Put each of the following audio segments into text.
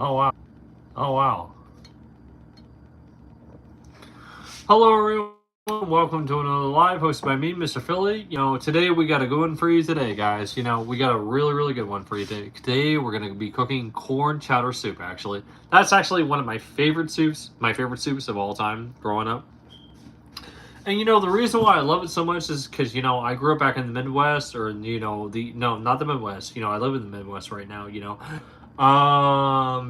Oh wow. Oh wow. Hello everyone. Welcome to another live hosted by me, Mr. Philly. Today we got a good one for you today, guys. We got a really good one for you today. Today we're gonna be cooking corn chowder soup. Actually, that's actually one of my favorite soups. My favorite soups of all time, growing up. And the reason why I love it so much is because I grew up back in the Midwest, or the no, not the Midwest. I live in the Midwest right now.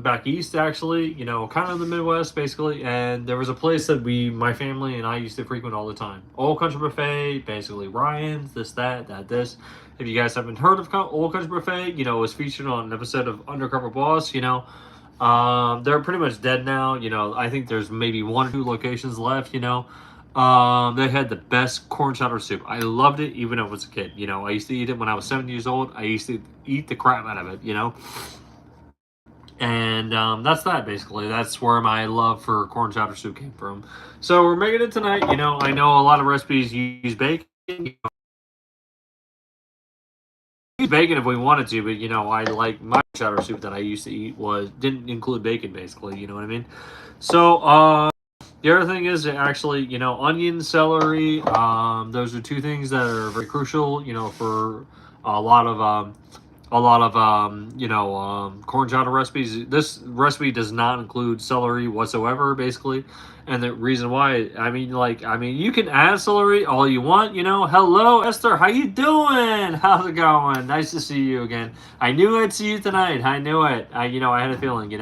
Back east actually. Kind of the Midwest basically. And there was a place that my family and I used to frequent all the time. Old Country Buffet, basically Ryan's, this, that, this. If you guys haven't heard of Old Country Buffet, it was featured on an episode of Undercover Boss. They're pretty much dead now. I think there's maybe 1 or 2 locations left. They had the best corn chowder soup. I loved it even when I was a kid. I used to eat it when I was 7 years old. I used to eat the crap out of it. And that's that basically. That's where my love for corn chowder soup came from. So we're making it tonight. I know a lot of recipes use bacon. Use bacon if we wanted to, but I like my chowder soup that I used to eat didn't include bacon basically. You know what I mean? So the other thing is actually, onion, celery. Those are 2 things that are very crucial, for a lot of corn chowder recipes. This recipe does not include celery whatsoever, basically. And the reason why, you can add celery all you want. Hello, Esther, how you doing? How's it going? Nice to see you again. I knew I'd see you tonight. I knew it. I had a feeling.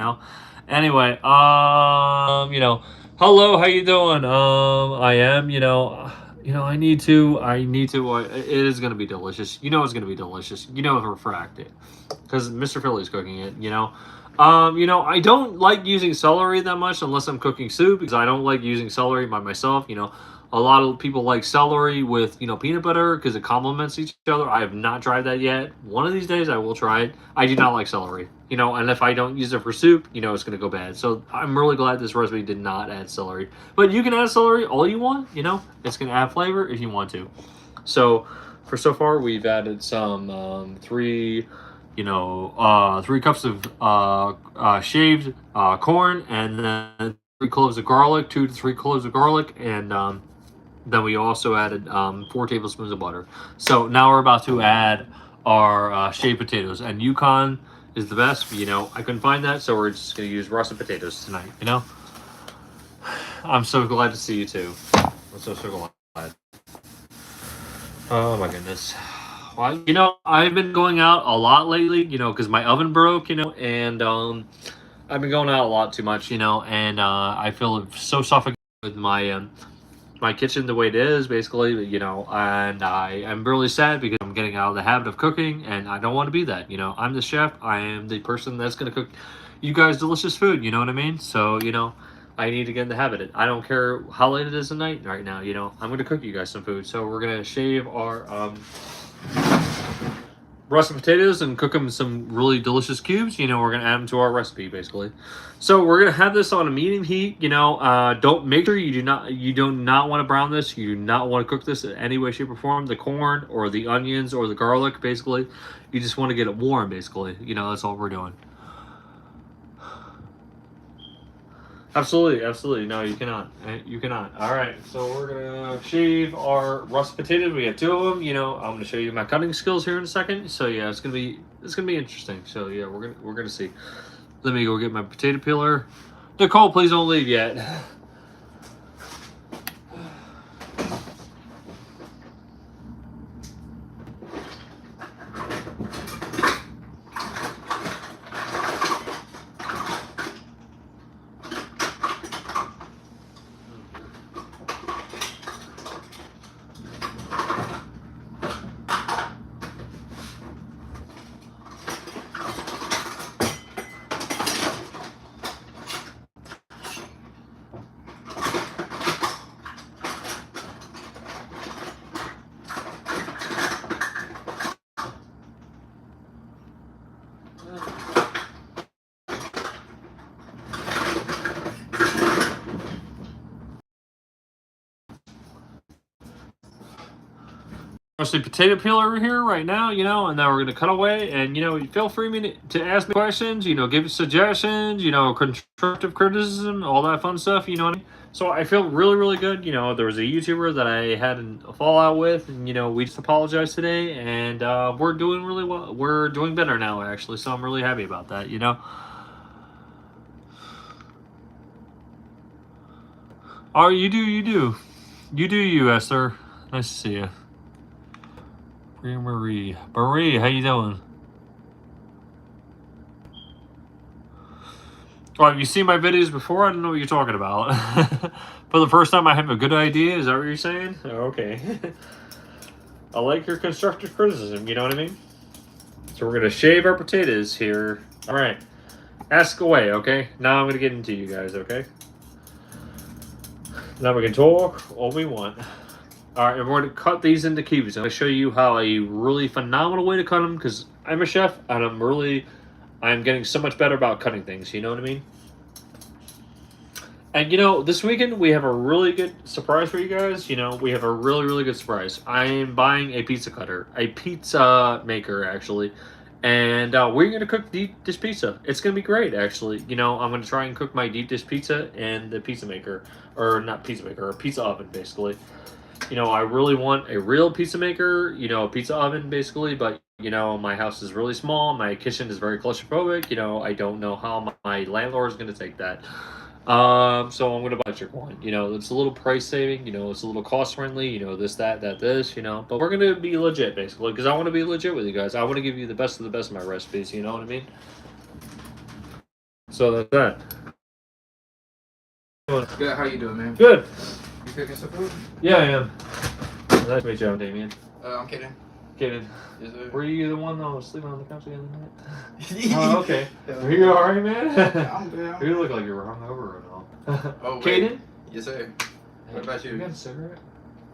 Anyway, hello, how you doing? I am, I need to, it is going to be delicious. It's going to be delicious. For a fact, because Mr. Philly's cooking it, I don't like using celery that much unless I'm cooking soup, because I don't like using celery by myself. A lot of people like celery with, peanut butter because it complements each other. I have not tried that yet. One of these days I will try it. I do not like celery, and if I don't use it for soup, it's going to go bad. So I'm really glad this recipe did not add celery. But you can add celery all you want, it's going to add flavor if you want to. So so far we've added some 3 3 cups of shaved corn, and then 3 cloves of garlic, 2 to 3 cloves of garlic, and then we also added 4 tablespoons of butter. So now we're about to add our shaved potatoes, and Yukon is the best. I couldn't find that, so we're just going to use russet potatoes tonight. I'm so glad to see you too. I'm so glad. Oh my goodness. Well, I've been going out a lot lately, because my oven broke, and I've been going out a lot too much, and I feel so suffocated with my kitchen the way it is, basically, and I am really sad because I'm getting out of the habit of cooking, and I don't want to be that. I'm the chef. I am the person that's going to cook you guys delicious food. You know what I mean? So, I need to get in the habit. I don't care how late it is at night right now. I'm going to cook you guys some food. So we're going to shave our russet potatoes and cook them in some really delicious cubes. We're going to add them to our recipe, basically. So we're going to have this on a medium heat. Don't make sure you do not want to brown this. You do not want to cook this in any way, shape, or form. The corn or the onions or the garlic, basically. You just want to get it warm, basically. That's all we're doing. Absolutely. No, you cannot. You cannot. All right, so we're gonna shave our russet potatoes. We have 2 of them. I'm gonna show you my cutting skills here in a second. So yeah, it's gonna be interesting. So yeah, we're gonna see. Let me go get my potato peeler. Nicole, please don't leave yet. roasted potato peeler here right now, you know, and then we're gonna cut away, and you know, feel free to ask me questions, you know, give suggestions, you know, constructive criticism, all that fun stuff, you know what I mean? So I feel really, really good. You know, there was a YouTuber that I had a fallout with, and you know, we just apologized today, and we're doing really well. We're doing better now, actually. So I'm really happy about that. You know. Oh, you do, you, Esther. Nice to see you. Marie, how you doing? Oh, you seen my videos before? I don't know what you're talking about. For the first time, I have a good idea. Is that what you're saying? Oh, okay. I like your constructive criticism. You know what I mean? So we're gonna shave our potatoes here. All right. Ask away. Okay. Now I'm gonna get into you guys. Okay. Now we can talk all we want. All right, and we're going to cut these into cubes. I'm going to show you how a really phenomenal way to cut them, because I'm a chef, and I'm getting so much better about cutting things, you know what I mean? And, you know, this weekend, we have a really good surprise for you guys. You know, we have a really, really good surprise. I am buying a pizza cutter, a pizza maker, actually. And we're going to cook deep dish pizza. It's going to be great, actually. You know, I'm going to try and cook my deep dish pizza in the pizza maker. Or not pizza maker, a pizza oven, basically. You know, I really want a real pizza maker, you know, a pizza oven, basically. But, you know, my house is really small. My kitchen is very claustrophobic. You know, I don't know how my landlord is going to take that. So I'm going to buy a electric one. You know, it's a little price saving. You know, it's a little cost friendly. You know, this, this, you know. But we're going to be legit, basically, because I want to be legit with you guys. I want to give you the best of the best of my recipes. You know what I mean? So that's that. Good. How you doing, man? Good. You cooking some food? Yeah, I am. Nice to meet you, Damien. I'm kidding. Kidding. Yes, sir. Were you the one that was sleeping on the couch the other night? Oh, okay. Are you alright, man? I'm good. You look like you were hungover and all. Oh, Kaden? Yes, sir. What about you? You got a cigarette?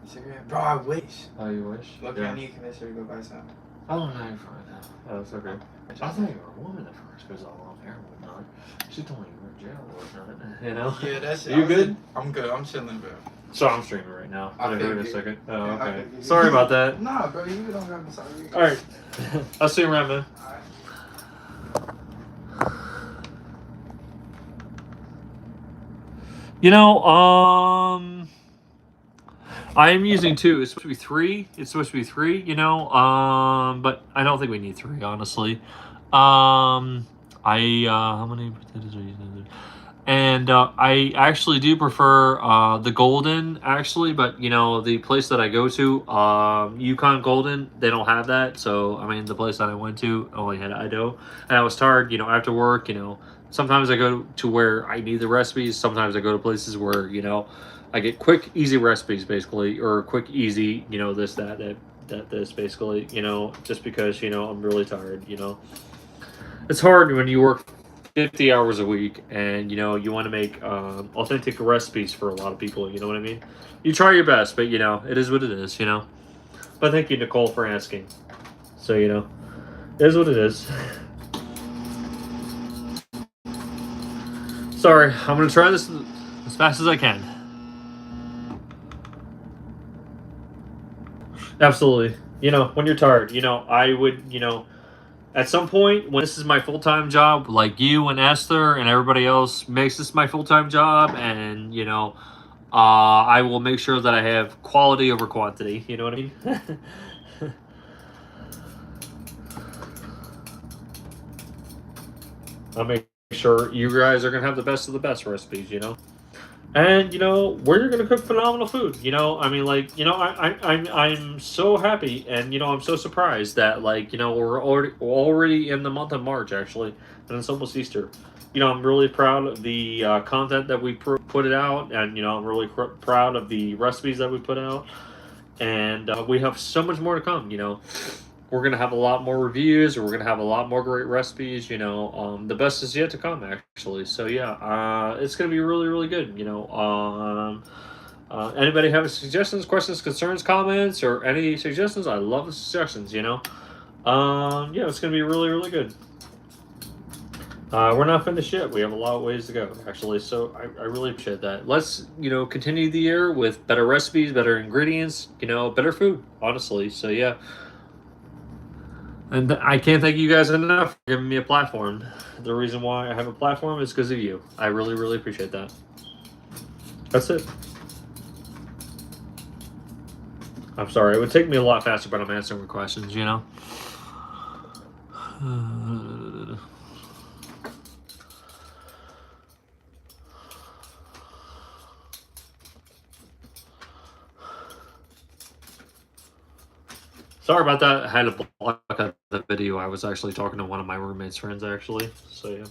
Cigarette? Bro, I wish. Oh, you wish? Look, I need to convince her to go buy some. Oh, no, you're fine now. Oh, it's okay. I thought you were a woman at first because of all long hair and whatnot. She told me you were in jail or whatnot. You know? Yeah, that's it. You good? I'm good. I'm chilling, bro. So I'm streaming right now. I I'll be in a figured. second. Oh, Yeah, okay. figured. Sorry about that. Nah, bro, you don't have to sorry. Alright. I'll see you around, man. You know, I'm using 2. It's supposed to be 3. It's supposed to be 3, you know, but I don't think we need 3, honestly. How many potatoes are you using? And I actually do prefer the golden, actually, but you know, the place that I go to, Yukon Golden, they don't have that. So I mean, the place that I went to only had Idaho, and I was tired, you know, after work. You know, sometimes I go to where I need the recipes. Sometimes I go to places where, you know, I get quick, easy recipes, basically, or quick, easy, you know, this, this, basically, you know, just because, you know, I'm really tired. You know, it's hard when you work 50 hours a week and you know you want to make authentic recipes for a lot of people, you know what I mean? You try your best, but you know it is what it is, you know. But thank you, Nicole, for asking. So you know it is what it is. Sorry, I'm gonna try this as fast as I can. Absolutely. You know, when you're tired, you know, I would, you know, at some point, when this is my full-time job, like you and Esther and everybody else makes this my full-time job, and, you know, I will make sure that I have quality over quantity. You know what I mean? I'll make sure you guys are going to have the best of the best recipes, you know? And you know we're gonna cook phenomenal food. You know, I mean, like, you know, I'm so happy, and you know I'm so surprised that, like, you know, we're already in the month of March, actually, and it's almost Easter. You know, I'm really proud of the content that we put it out, and you know I'm really proud of the recipes that we put out, and we have so much more to come. You know. We're going to have a lot more reviews, or we're going to have a lot more great recipes, you know. The best is yet to come, actually. So, yeah, it's going to be really, really good, you know. Anybody have suggestions, questions, concerns, comments, or any suggestions? I love the suggestions, you know. Yeah, it's going to be really, really good. We're not finished yet. We have a lot of ways to go, actually. So I really appreciate that. Let's, continue the year with better recipes, better ingredients, better food, honestly. So yeah. And I can't thank you guys enough for giving me a platform. The reason why I have a platform is because of you. I really, really appreciate that. That's it. I'm sorry. It would take me a lot faster, but I'm answering questions, Sorry about that. I had to block out the video. I was actually talking to one of my roommate's friends, actually. So, yeah.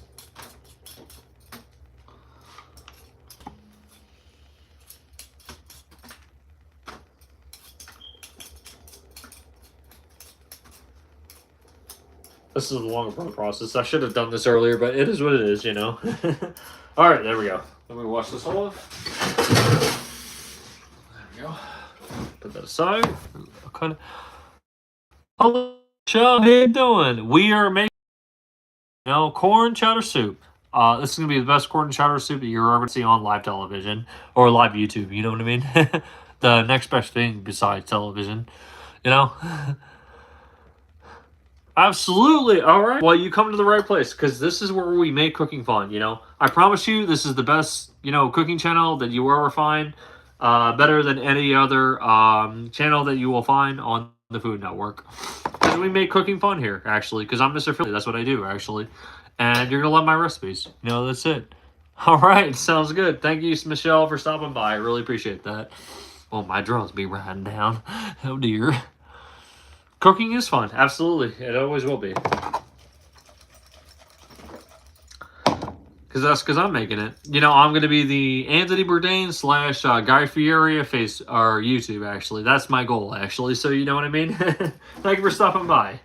This is a long process. I should have done this earlier, but it is what it is, All right, there we go. Let me wash this off. There we go. Put that aside. Hello, Michelle. How you doing? We are making, corn chowder soup. This is gonna be the best corn chowder soup that you're ever gonna see on live television or live YouTube. You know what I mean? The next best thing besides television. You know. Absolutely. All right. Well, you come to the right place because this is where we make cooking fun. I promise you, this is the best cooking channel that you will ever find. Better than any other channel that you will find on the Food Network. And we make cooking fun here, actually, because I'm Mr. Philly. That's what I do, actually. And you're gonna love my recipes. That's it. All right. Sounds good. Thank you, Michelle, for stopping by. I really appreciate that. Well, my drones be riding down. Oh dear. Cooking is fun, absolutely. It always will be. Because I'm making it. I'm going to be the Anthony Bourdain / Guy Fieri face our YouTube, actually. That's my goal, actually. So you know what I mean? Thank you for stopping by.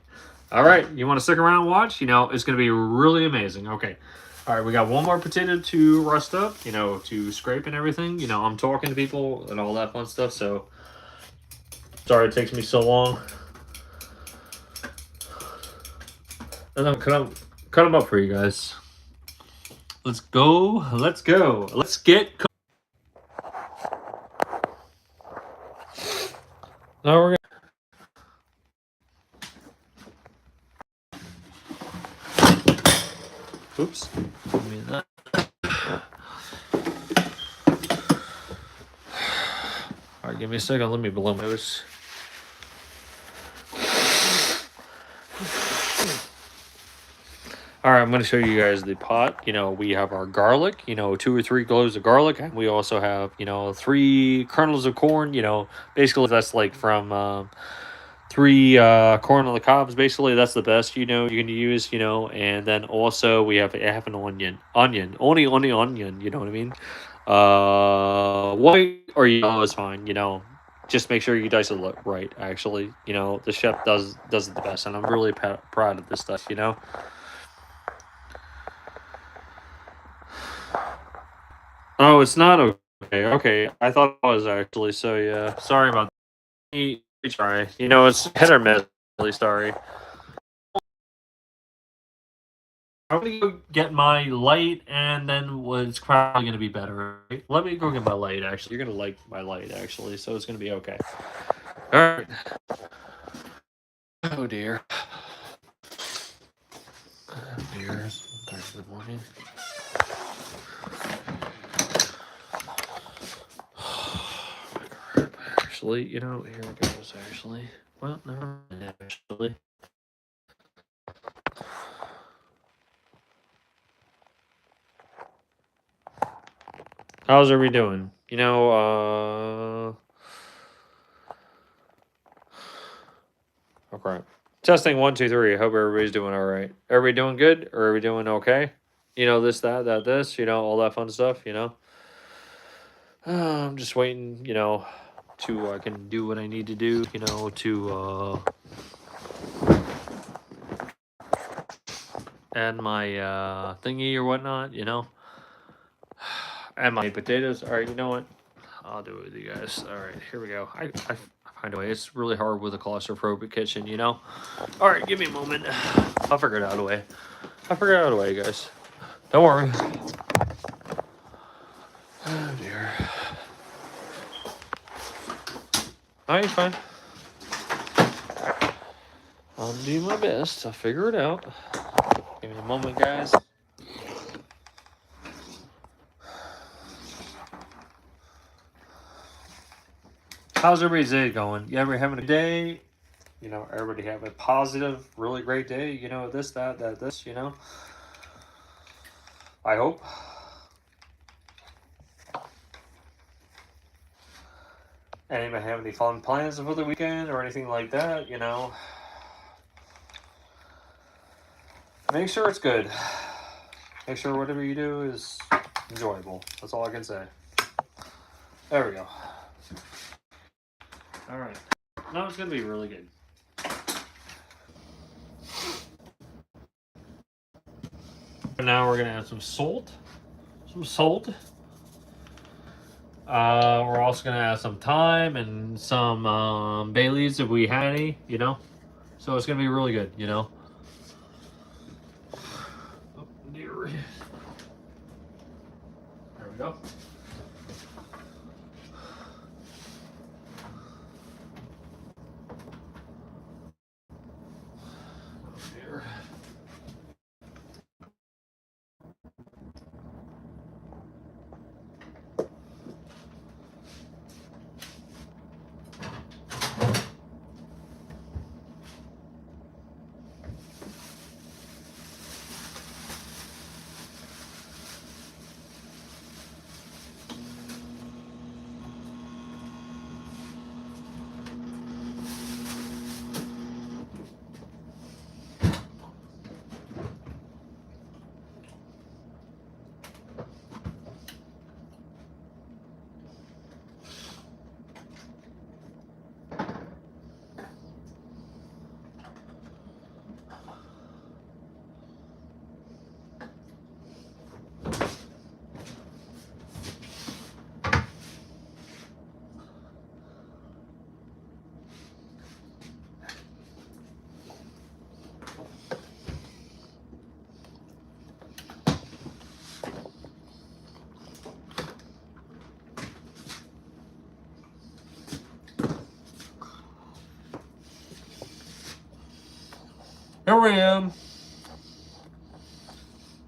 All right, you want to stick around and watch? It's going to be really amazing. Okay. All right, we got one more potato to rust up, to scrape and everything. I'm talking to people and all that fun stuff, so sorry it takes me so long. And I'm cut them up for you guys. Let's go. Let's go. Let's get. Now we're gonna. Oops. Give me that. All right, give me a second. Let me blow my nose. All right, I'm going to show you guys the pot. We have our garlic, 2 or 3 cloves of garlic. And we also have, 3 kernels of corn. Basically that's like from 3 corn on the cobs. Basically, that's the best, you can use, And then also we have half an onion. Only onion, you know what I mean? White or yellow is fine, Just make sure you dice it right, actually. The chef does it the best. And I'm really proud of this stuff, Oh, it's not okay. Okay, I thought it was actually. So yeah, sorry about that. We try. It's hit or miss. Really sorry. I'm gonna go get my light, and then it's probably gonna be better. Right? Let me go get my light. Actually, you're gonna like my light actually, so it's gonna be okay. All right. Oh dear. Oh dear. Thursday morning. Actually, here it goes, actually. Well, never mind, actually. How's everybody doing? Okay. Testing 1, 2, 3. I hope everybody's doing all right. Everybody doing good? Or are we doing okay? This, that, this, all that fun stuff, I'm just waiting, to I can do what I need to do, to add my thingy or whatnot, add my potatoes. All right, you know what? I'll do it with you guys. All right, here we go. I find a way. It's really hard with a claustrophobic kitchen, All right, give me a moment. I'll figure it out a way. I'll figure it out a way, guys. Don't worry. Oh dear. No, you're fine. I'll do my best. I'll figure it out. Give me a moment, guys. How's everybody's day going? You ever having a day? You know, everybody have a positive, really great day. You know, this, that, this, you know. I hope. Anybody have any fun plans for the weekend or anything like that? You know, make sure it's good. Make sure whatever you do is enjoyable. That's all I can say. There we go. All right. No, it's gonna be really good. Now we're gonna add some salt. Some salt. We're also gonna add some thyme and some bay leaves if we had any, you know. So it's gonna be really good, you know. Oh, dear. There we go. Oh, dear. Here I am.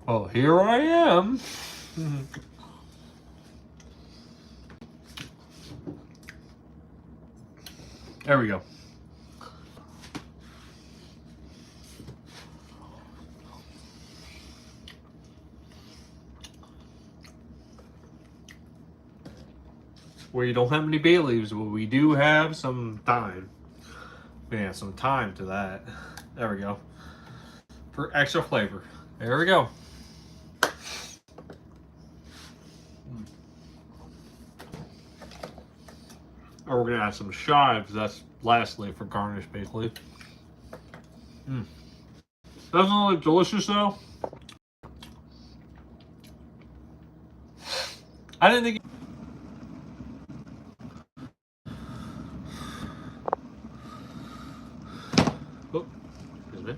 Oh, here I am. There we go. We don't have any bay leaves, but we do have some thyme. Yeah, some thyme to that. There we go. For extra flavor. There we go. Or we're gonna add some chives. That's lastly for garnish, basically. Doesn't it look delicious though? I didn't think. Oh, excuse me.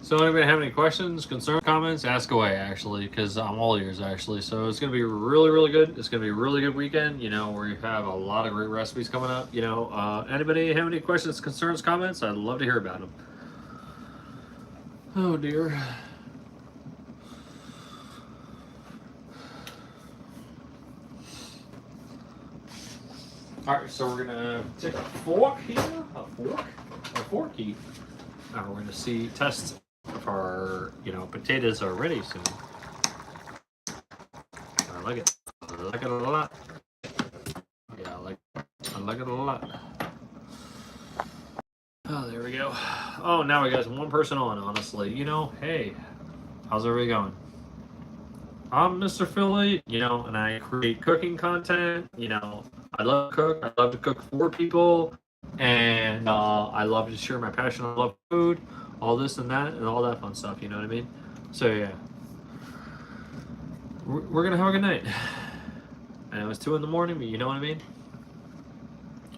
So anybody have any questions, concerns, comments, ask away actually, because I'm all ears actually. So it's gonna be really, really good. It's gonna be a really good weekend. You know, we have a lot of great recipes coming up. You know, anybody have any questions, concerns, comments? I'd love to hear about them. Oh dear. All right, so we're gonna take a fork here, a forky. Now we're gonna test if our, potatoes are ready soon. I like it. I like it a lot. Yeah, I like it a lot. Oh, there we go. Oh, now we got one person on, honestly. You know, hey, how's everybody going? I'm Mr. Philly, you know, and I create cooking content. You know, I love to cook. I love to cook for people. And I love to share my passion. I love food, all this and that, and all that fun stuff. You know what I mean? So, yeah. We're going to have a good night. And it was 2 in the morning, but you know what I mean?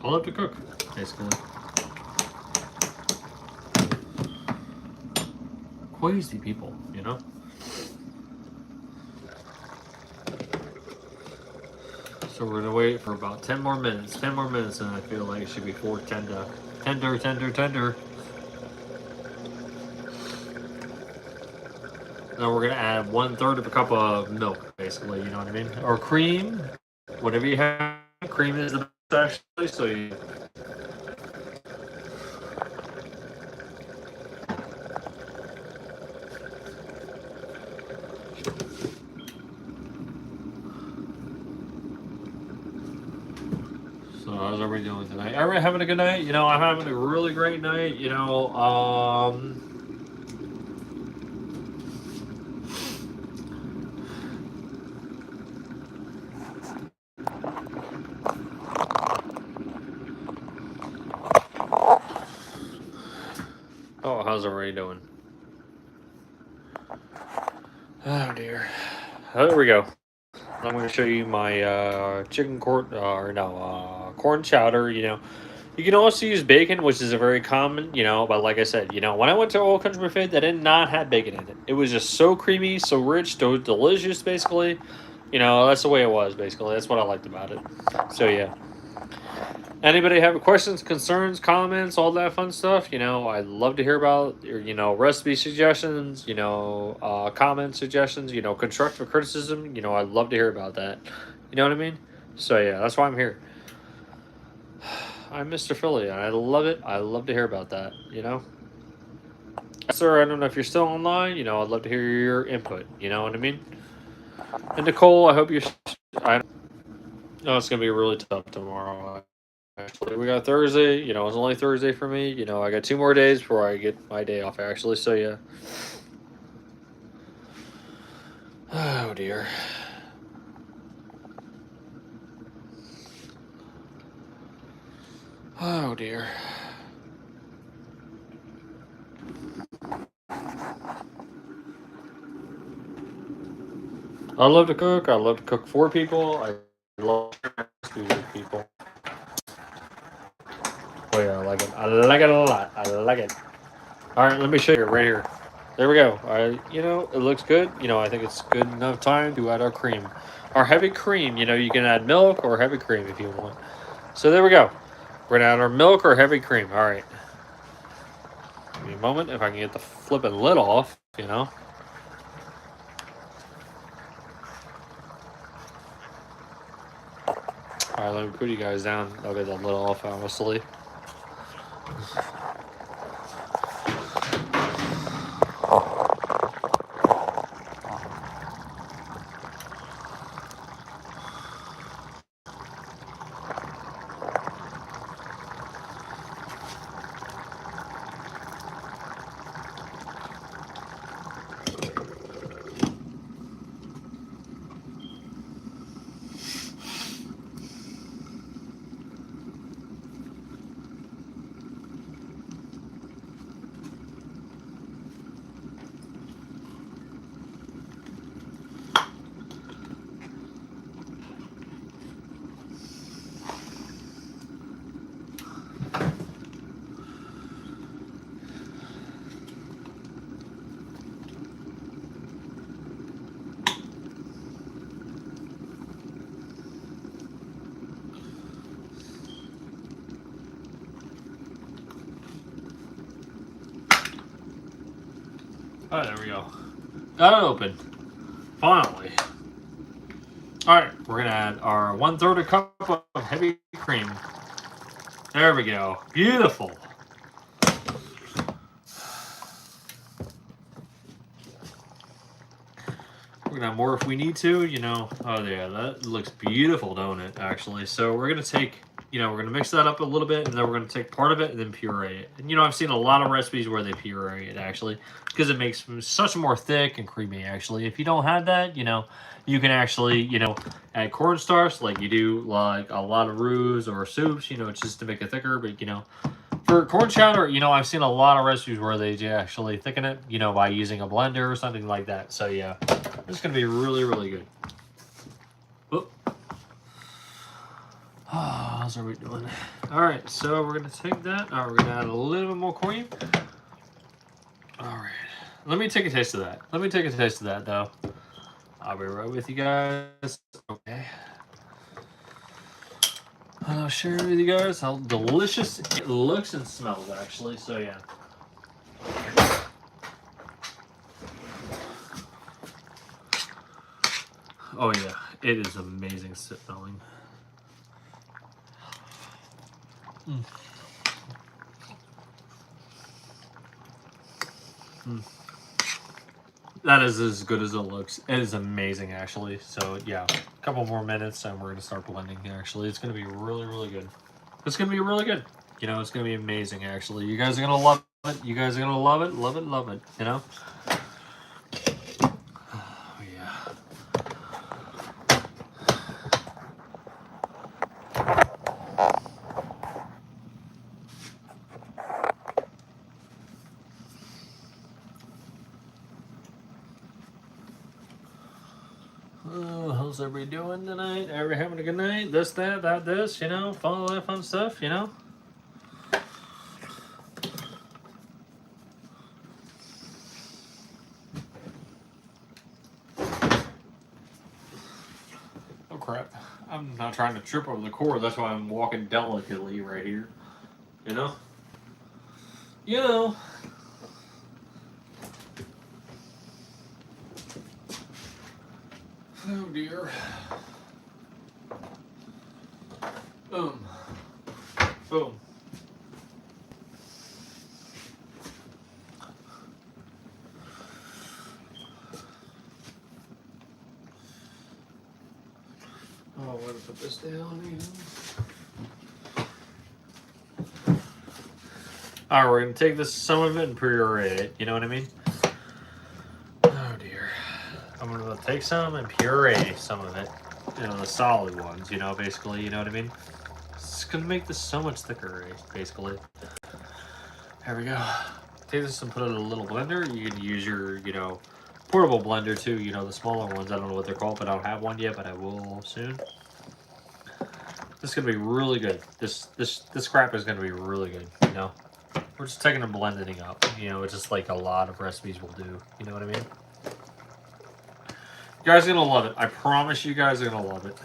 I love to cook, basically. Crazy people, you know? So we're gonna wait for about 10 more minutes. 10 more minutes, and I feel like it should be 4:10 to tender, tender, tender. Now we're gonna add 1/3 of a cup of milk, basically. You know what I mean? Or cream, whatever you have. Cream is the best, actually. So you. So how's everybody doing tonight? Everybody having a good night? You know, I'm having a really great night. You know, Oh, how's everybody doing? Oh dear. Oh, there we go. I'm going to show you my corn chowder. You know, you can also use bacon, which is a very common. You know, but like I said, you know, when I went to Old Country Buffet, they did not have bacon in it. It was just so creamy, so rich, so delicious. Basically, you know, that's the way it was. Basically, that's what I liked about it. So yeah. Anybody have questions, concerns, comments, all that fun stuff? You know, I'd love to hear about your, you know, recipe suggestions, you know, comment suggestions, you know, constructive criticism. You know, I'd love to hear about that. You know what I mean? So yeah, that's why I'm here. I'm Mr. Philly, and I love it. I love to hear about that. You know, sir. I don't know if you're still online. You know, I'd love to hear your input. You know what I mean? And Nicole, I hope you're. I know it's gonna be really tough tomorrow. Actually, we got Thursday. You know, it's only Thursday for me. You know, I got 2 more days before I get my day off. Actually, so yeah. Oh dear. Oh dear. I love to cook. I love to cook for people. I love to do with people. Oh yeah, I like it. I like it a lot. I like it. All right, let me show you right here. There we go. You know, it looks good. You know, I think it's good enough time to add our cream. Our heavy cream, you know, you can add milk or heavy cream if you want. So there we go. We're gonna add our milk or heavy cream. All right. Give me a moment if I can get the flipping lid off, you know. All right, let me put you guys down. I'll get the lid off, honestly. All right, there we go. Got it open. Finally. All right, we're gonna add our 1/3 a cup of heavy cream. There we go. Beautiful. We're gonna have more if we need to, you know. Oh yeah, that looks beautiful, don't it? Actually, so we're gonna take we're going to mix that up a little bit, and then we're going to take part of it and then puree it. And, I've seen a lot of recipes where they puree it, actually, because it makes such more thick and creamy, actually. If you don't have that, you can actually, add cornstarch like you do, like a lot of roux or soups, just to make it thicker. But, for corn chowder, I've seen a lot of recipes where they actually thicken it, by using a blender or something like that. So, yeah, it's going to be really, really good. Whoop. How's are we doing? All right, so we're gonna take that. We're gonna add a little bit more cream. All right, let me take a taste of that. Let me take a taste of that, though. I'll be right with you guys. Okay. I'll share with you guys how delicious it looks and smells, actually. So yeah. Oh yeah, it is amazing smelling. Mm. Mm. That is as good as it looks. It is amazing, actually. So yeah, a couple more minutes and we're gonna start blending. Actually, it's gonna be really, really good. It's gonna be really good. It's gonna be amazing. Actually, you guys are gonna love it. You guys are gonna love it, love it, love it. Oh yeah. Oh, how's everybody doing tonight? Everybody having a good night? This, that, this, all that fun stuff, Oh crap. I'm not trying to trip over the cord, that's why I'm walking delicately right here. You know? Oh dear. Boom. Boom. Oh, I'm gonna put this down here. Alright, we're gonna take some of it and puree it, you know what I mean? Oh dear. I'm gonna take some and puree some of it. The solid ones, basically, you know what I mean? It's gonna make this so much thicker, basically. There we go. Take this and put it in a little blender. You can use your, portable blender too, the smaller ones. I don't know what they're called, but I don't have one yet, but I will soon. This is gonna be really good. This crap is gonna be really good, We're just taking and blending it up. It's just like a lot of recipes will do. You know what I mean? You guys are gonna love it. I promise you guys are gonna love it.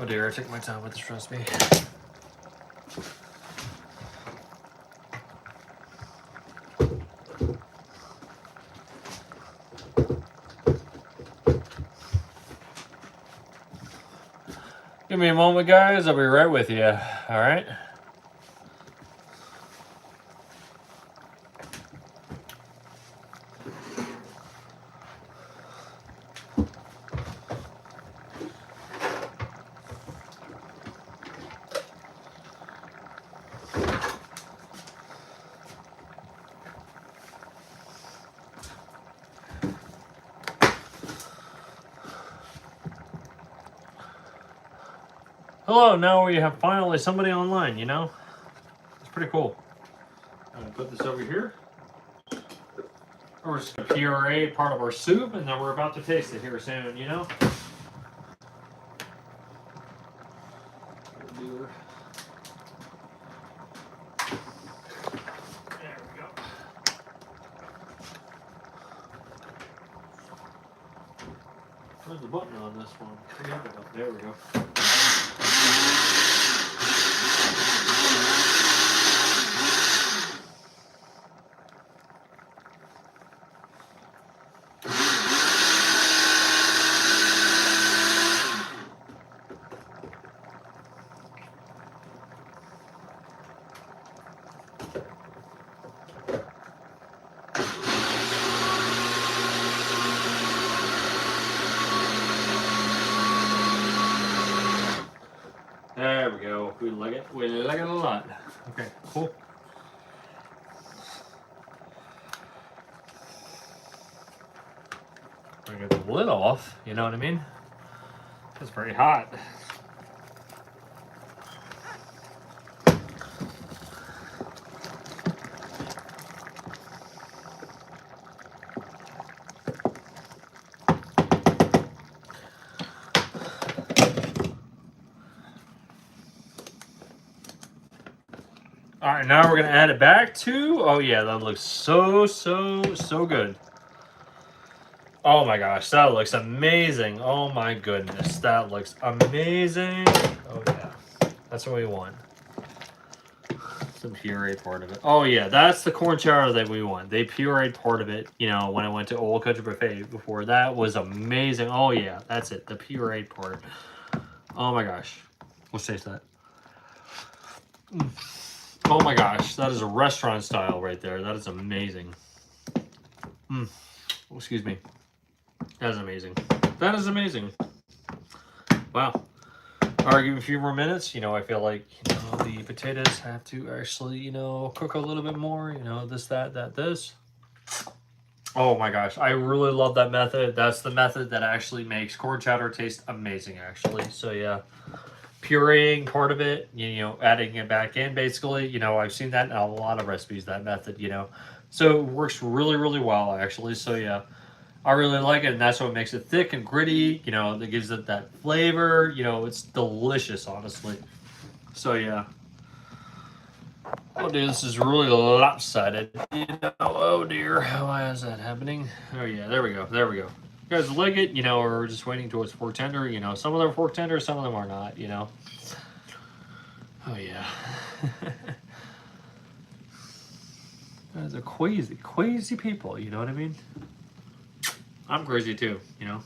Oh dear, I took my time with this recipe. Give me a moment, guys. I'll be right with you. All right. Hello, now we have finally somebody online, It's pretty cool. I'm going to put this over here. We're just going to puree part of our soup, and then we're about to taste it here soon, There we go. Where's the button on this one? There we go. We like it. We like it a lot. Okay, cool. I get the lid off. You know what I mean? It's very hot. All right, now we're gonna add it back to. Oh yeah, that looks so good. Oh my gosh, that looks amazing. Oh my goodness, that looks amazing. Oh yeah, that's what we want. Some puree part of it. Oh yeah, that's the corn chowder that we want. They pureed part of it. You know, when I went to Old Country Buffet before, that was amazing. Oh yeah, that's it. The pureed part. Oh my gosh, let's taste that. Oh my gosh, that is a restaurant style right there. That is amazing. Oh, excuse me. That is amazing. That is amazing. Wow. All right, give me a few more minutes. You know, I feel like, you know, the potatoes have to actually, you know, cook a little bit more. You know, this, that, this. Oh my gosh, I really love that method. That's the method that actually makes corn chowder taste amazing, actually. So yeah. Pureeing part of it, you know, adding it back in, basically. You know, I've seen that in a lot of recipes, that method, you know. So it works really well, actually. So yeah, I really like it, and that's what makes it thick and gritty. You know, that gives it that flavor. You know, it's delicious, honestly. So yeah. Oh dear, this is really lopsided. You know, oh dear, why is that happening? Oh yeah, there we go. You guys like it, you know, or we're just waiting till it's fork tender. You know, some of them are fork tender, some of them are not, you know. Oh yeah. Guys are crazy people, you know what I mean? I'm crazy too, you know.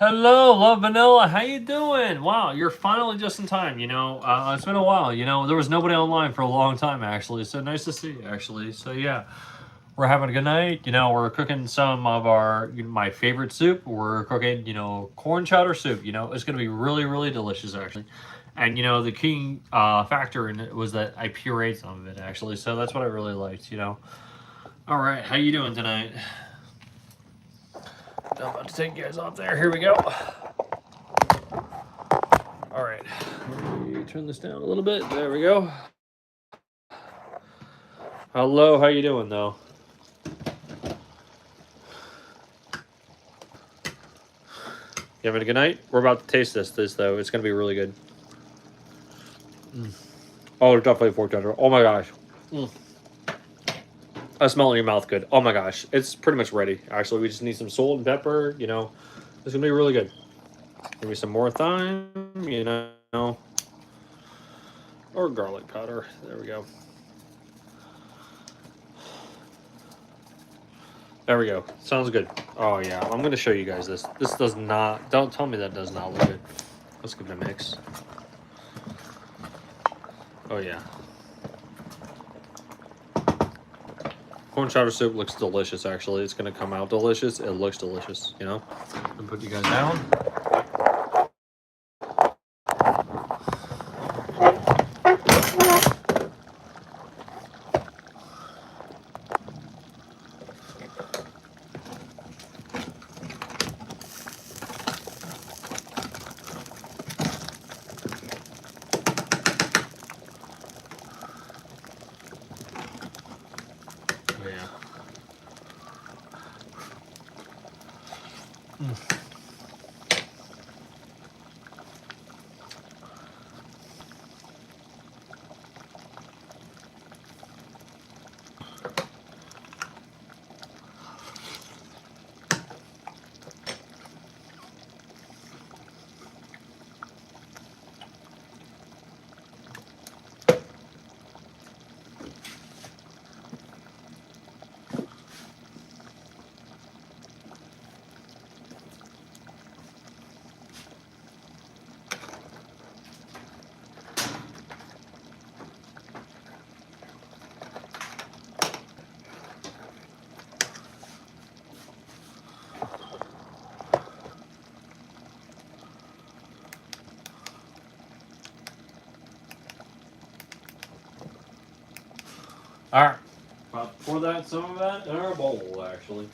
Hello, Love Vanilla. How you doing? Wow, you're finally just in time. You know, it's been a while. You know, there was nobody online for a long time, actually. So nice to see you, actually. So yeah, we're having a good night. You know, we're cooking some of my favorite soup. We're cooking, you know, corn chowder soup. You know, it's gonna be really delicious, actually. And you know, the key factor in it was that I pureed some of it, actually. So that's what I really liked. You know. All right, how you doing tonight? I'm about to take you guys off there. Here we go. All right. Let me turn this down a little bit. There we go. Hello, how you doing, though? You having a good night? We're about to taste this, though. It's going to be really good. Oh, definitely fork tender. Oh, my gosh. I smell it in your mouth good. Oh, my gosh. It's pretty much ready. Actually, we just need some salt and pepper, you know. It's going to be really good. Give me some more thyme, you know. Or garlic powder. There we go. There we go. Sounds good. Oh, yeah. I'm going to show you guys this. This does not... Don't tell me that does not look good. Let's give it a mix. Oh, yeah. Corn chowder soup looks delicious, actually. It's going to come out delicious. It looks delicious, you know? I'm going to put you guys down. All right. Pour that some of that in our bowl, actually.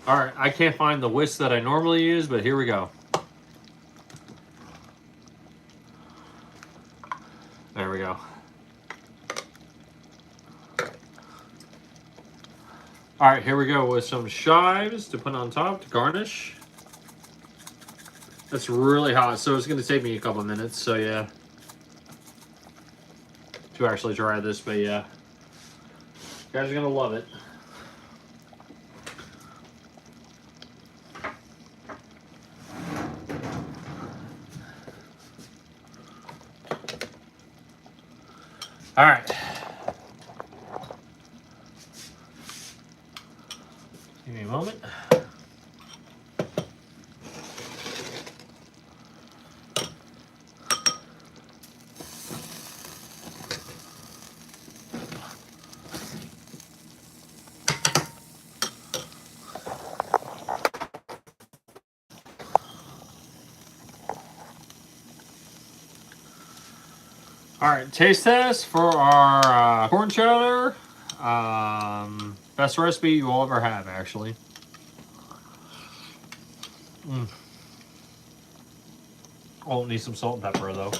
All right, I can't find the whisk that I normally use, but here we go. There we go. All right, here we go with some chives to put on top to garnish. It's really hot, so it's going to take me a couple minutes. So yeah, to actually try this, but yeah, you guys are going to love it. All right. Give me a moment. All right, taste test for our corn chowder. Best recipe you will ever have, actually. Oh, need some salt and pepper, though.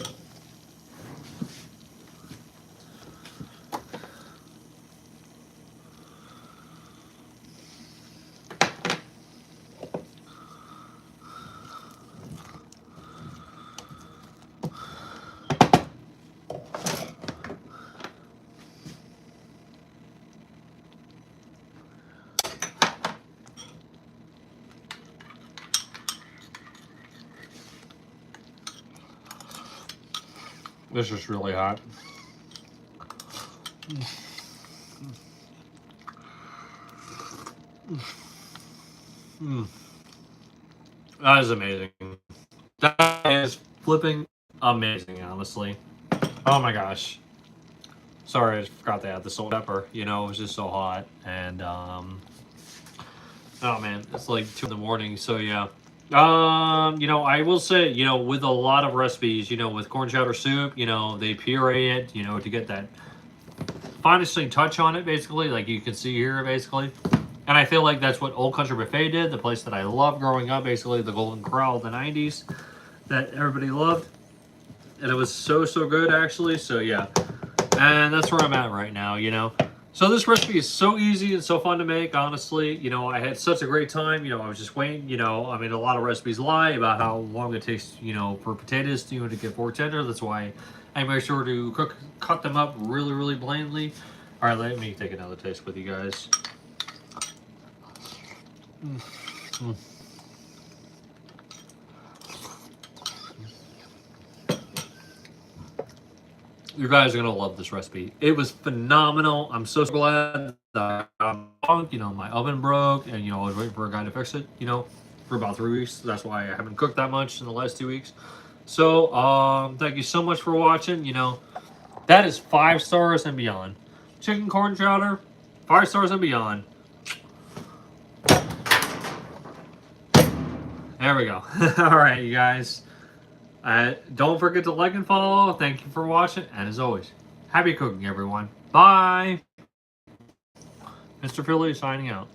This is really hot. That is amazing. That is flipping amazing, honestly. Oh my gosh. Sorry, I forgot to add the salt and pepper. You know, it was just so hot. And, oh man, it's like 2 in the morning, so yeah. You know, I will say, you know, with a lot of recipes, you know, with corn chowder soup, you know, they puree it, you know, to get that finishing touch on it, basically, like you can see here, basically. And I feel like that's what Old Country Buffet did, the place that I loved growing up, basically the Golden Corral of the 90s that everybody loved. And it was so, so good, actually, so yeah. And that's where I'm at right now, you know. So this recipe is so easy and so fun to make, honestly. You know, I had such a great time. You know, I was just waiting, you know. I mean, a lot of recipes lie about how long it takes, you know, for potatoes to, to get more tender. That's why I make sure to cut them up really, really blandly. All right, let me take another taste with you guys. You guys are gonna love this recipe. It was phenomenal. I'm so glad that you know, my oven broke, and you know, I was waiting for a guy to fix it. You know, for about 3 weeks. That's why I haven't cooked that much in the last 2 weeks. So, thank you so much for watching. You know, that is 5 stars and beyond. Chicken corn chowder, 5 stars and beyond. There we go. All right, you guys. Don't forget to like and follow. Thank you for watching. And as always, happy cooking, everyone. Bye. Mr. Philly signing out.